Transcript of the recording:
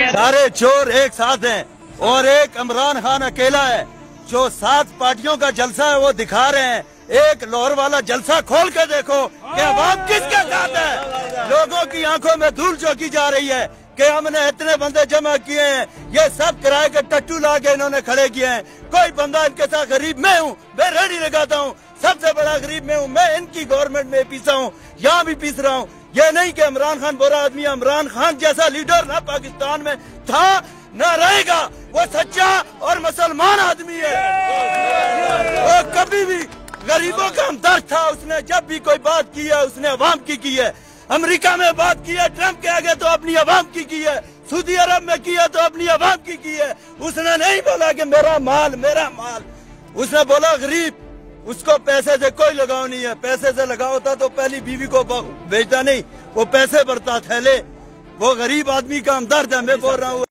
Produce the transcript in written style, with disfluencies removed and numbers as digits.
सारे चोर एक साथ हैं और एक इमरान खान अकेला है जो 7 पार्टियों का जलसा है वो दिखा रहे हैं। एक लाहौर वाला जलसा खोल के देखो कि अवाम किसके साथ है। लोगों की आंखों में धूल झोंकी जा रही है कि हमने इतने बंदे जमा किए हैं, ये सब किराए के टट्टू ला के इन्होंने खड़े किए हैं। कोई बंदा इनके साथ गरीब मैं हूँ, मैं रेडी लगाता हूँ, सबसे बड़ा गरीब मैं हूँ, मैं इनकी गवर्नमेंट में पीसा हूँ, यहाँ भी पीस रहा हूँ। ये नहीं कि इमरान खान बुरा आदमी है, इमरान खान जैसा लीडर ना पाकिस्तान में था ना रहेगा। वो सच्चा और मुसलमान आदमी है, वो कभी भी गरीबों का हमदर्द था। उसने जब भी कोई बात की है उसने अवाम की है। अमेरिका में बात की है ट्रंप के आगे तो अपनी अवाम की है, सऊदी अरब में की है तो अपनी अवाम की है। उसने नहीं बोला कि मेरा माल मेरा माल, उसने बोला गरीब, उसको पैसे से कोई लगाव नहीं है। पैसे से लगाव होता तो पहली बीवी को भेजता नहीं, वो पैसे भरता थैले। वो गरीब आदमी का हमदर्द है, मैं बोल रहा हूँ।